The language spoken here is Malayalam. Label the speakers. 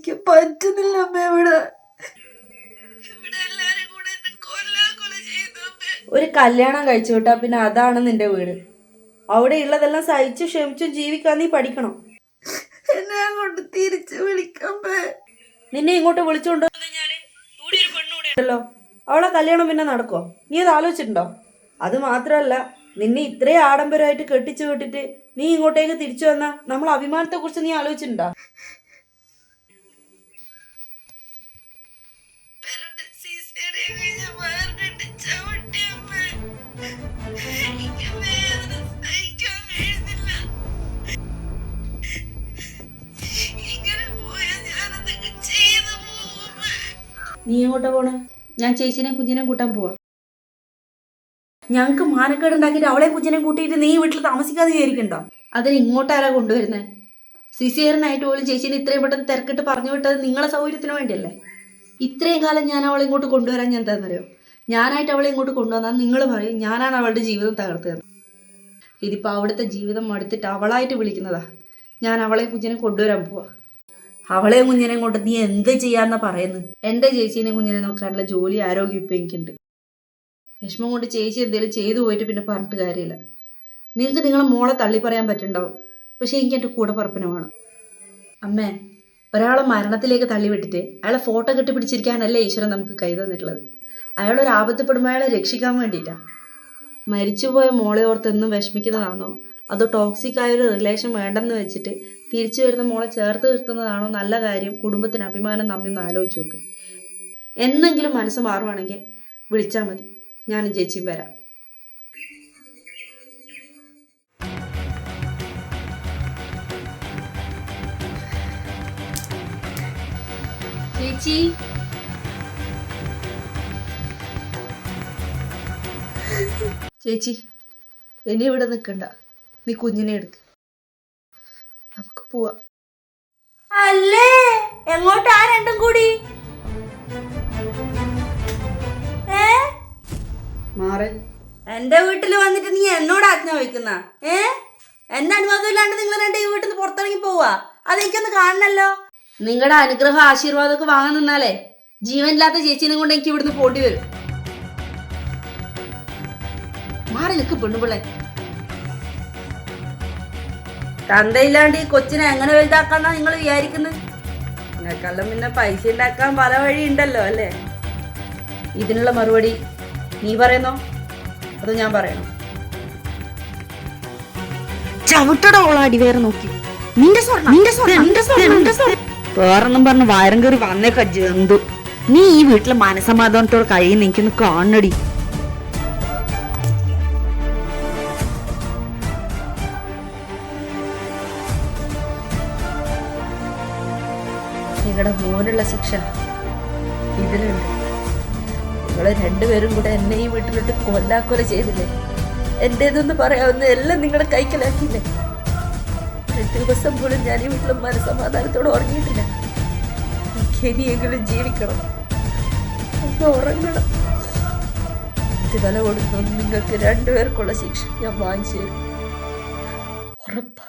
Speaker 1: എനിക്ക് പറ്റുന്നില്ല അമ്മ. ഇവിടെ ഒരു കല്യാണം കഴിച്ചു വിട്ടാ പിന്നെ അതാണ് നിന്റെ വീട്. അവിടെ ഉള്ളതെല്ലാം സഹിച്ചും ക്ഷമിച്ചും ജീവിക്കാൻ നീ പഠിക്കണം. എന്നെ അങ്ങോട്ട് തിരിച്ചു വിളിക്കമ്പേ. നിന്നെ ഇങ്ങോട്ട് വിളിച്ചോണ്ടോ അവളെ കല്യാണം പിന്നെ നടക്കോ? നീ അത് ആലോചിച്ചിട്ടുണ്ടോ? അത് മാത്രല്ല, നിന്നെ ഇത്രയും ആഡംബരമായിട്ട് കെട്ടിച്ചു വിട്ടിട്ട് നീ ഇങ്ങോട്ടേക്ക് തിരിച്ചു വന്ന നമ്മൾ അഭിമാനത്തെ കുറിച്ച് നീ ആലോചിച്ചിട്ടുണ്ടോ? നീ എങ്ങോട്ടാ പോണേ? ഞാൻ ചേച്ചിനെയും കുഞ്ഞിനെയും കൂട്ടാൻ പോവാ. ഞങ്ങൾക്ക് മാനക്കേട് ഉണ്ടാക്കിയിട്ട് അവളെ കുഞ്ഞിനെ കൂട്ടിയിട്ട് നീ വീട്ടിൽ താമസിക്കാതെ വിചാരിക്കണ്ടോ? അതിന് ഇങ്ങോട്ടാരാ കൊണ്ടുവരുന്നത്? സിസിയറിനായിട്ട് പോലും ചേച്ചീനെ ഇത്രയും പെട്ടെന്ന് തിരക്കിട്ട് പറഞ്ഞു വിട്ടത് നിങ്ങളെ സൗകര്യത്തിന് വേണ്ടിയല്ലേ? ഇത്രയും കാലം ഞാൻ അവളെ ഇങ്ങോട്ട് കൊണ്ടുവരാൻ ഞാൻ എന്താണെന്നറിയോ? ഞാനായിട്ട് അവളെ ഇങ്ങോട്ട് കൊണ്ടുവന്നാൽ നിങ്ങൾ പറയും ഞാനാണ് അവളുടെ ജീവിതം തകർത്തത്. ഇതിപ്പോൾ അവിടുത്തെ ജീവിതം മടുത്തിട്ട് അവളായിട്ട് വിളിക്കുന്നതാ. ഞാൻ അവളെ കുഞ്ഞിനെ കൊണ്ടുവരാൻ പോവാ. അവളെ കുഞ്ഞിനെ കൊണ്ട് നീ എന്ത് ചെയ്യാന്നാ പറയുന്നത്? എൻ്റെ ചേച്ചീനെ കുഞ്ഞിനെ നോക്കാനുള്ള ജോലി ആരോഗ്യം ഇപ്പം എനിക്കുണ്ട്. വിഷമം കൊണ്ട് ചേച്ചി എന്തെങ്കിലും ചെയ്തു പോയിട്ട് പിന്നെ പറഞ്ഞിട്ട് കാര്യമില്ല. നിങ്ങൾക്ക് നിങ്ങളെ മോളെ തള്ളി പറയാൻ പറ്റുന്നുണ്ടാവും, പക്ഷെ എനിക്ക് എൻ്റെ കൂടെ പറപ്പിന് വേണം. അമ്മേ, ഒരാളെ മരണത്തിലേക്ക് തള്ളിവിട്ടിട്ട് അയാളെ ഫോട്ടോ കെട്ടി പിടിച്ചിരിക്കാനല്ലേ ഈശ്വരൻ നമുക്ക് കൈ തന്നിട്ടുള്ളത്. അയാളൊരു ആപത്തുപ്പെടുമ്പോൾ അയാളെ രക്ഷിക്കാൻ വേണ്ടിയിട്ടാണ്. മരിച്ചുപോയ മോളെ ഓർത്ത് എന്നും വിഷമിക്കുന്നതാണോ, അതോ ടോക്സിക് ആയൊരു റിലേഷൻ വേണ്ടെന്ന് വെച്ചിട്ട് തിരിച്ചു വരുന്ന മോളെ ചേർത്ത് നിർത്തുന്നതാണോ നല്ല കാര്യം? കുടുംബത്തിന് അഭിമാനം നമ്മിന്ന് ആലോചിച്ച് നോക്ക്. എന്നെങ്കിലും മനസ്സ് മാറുവാണെങ്കിൽ വിളിച്ചാൽ മതി, ഞാനും ചേച്ചിയും വരാം. ചേച്ചി, ചേച്ചി ഇനി ഇവിടെ നിൽക്കണ്ട, നീ കുഞ്ഞിനെ എടുക്ക്, നമുക്ക് പോവാ. അല്ലേ എങ്ങോട്ടാ രണ്ടും കൂടി? മാറ്. എന്റെ വീട്ടിൽ വന്നിട്ട് നീ എന്നോട് ആജ്ഞ വയ്ക്കുന്ന? എന്റെ അനുവാദം ഇല്ലാണ്ട് നിങ്ങൾ രണ്ട് ഈ വീട്ടിൽ നിന്ന് പുറത്തിറങ്ങി പോവാ? അതെനിക്കൊന്ന് കാണണല്ലോ. നിങ്ങളുടെ അനുഗ്രഹ ആശീർവാദമൊക്കെ വാങ്ങാൻ നിന്നാലേ ജീവനില്ലാത്ത ചേച്ചീനെ കൊണ്ട് എനിക്ക് ഇവിടുന്ന് പോണ്ടി വരും. മാറി നിൽക്ക് പെണ്ണുപിള്ളേ. തന്തയില്ലാണ്ട് ഈ കൊച്ചിനെ എങ്ങനെ വലുതാക്കാന്നാ നിങ്ങൾ വിചാരിക്കുന്നത്? നിങ്ങൾക്കെല്ലാം പിന്നെ പൈസ ഉണ്ടാക്കാൻ പല വഴി ഉണ്ടല്ലോ അല്ലേ? ഇതിനുള്ള മറുപടി നീ പറയുന്നോ അതോ ഞാൻ പറയണോ? ചവിട്ടടോളാടി വേറെ നോക്കി. വേറൊന്നും പറഞ്ഞ് വയറും കയറി വന്നേക്ക ജന്തു. നീ ഈ വീട്ടിലെ മനസമാധാനത്തോടെ കഴിയുന്ന എനിക്കൊന്ന് കാണണടി. നിങ്ങളുടെ മോനുള്ള ശിക്ഷ ഇതിലുണ്ട്. നിങ്ങൾ രണ്ടുപേരും കൂടെ എന്നെ ഈ വീട്ടിലോട്ട് കൊല്ലാക്കൊല ചെയ്തില്ലേ? എൻ്റേതെന്ന് പറയാവുന്ന എല്ലാം നിങ്ങളുടെ കൈക്കലാക്കിയില്ലേ? 2 ദിവസം പോലും ഞാൻ ഈ വീട്ടിൽ മനസമാധാനത്തോടെ ഉറങ്ങിയിട്ടില്ല. എനിക്ക് ഇനിയെങ്കിലും ജീവിക്കണം, ഒന്ന് ഉറങ്ങണം. ഇത് വില കൊടുക്കുന്നു നിങ്ങൾക്ക് 2 പേർക്കുള്ള ശിക്ഷ ഞാൻ വാങ്ങിച്ചു തരും, ഉറപ്പാ.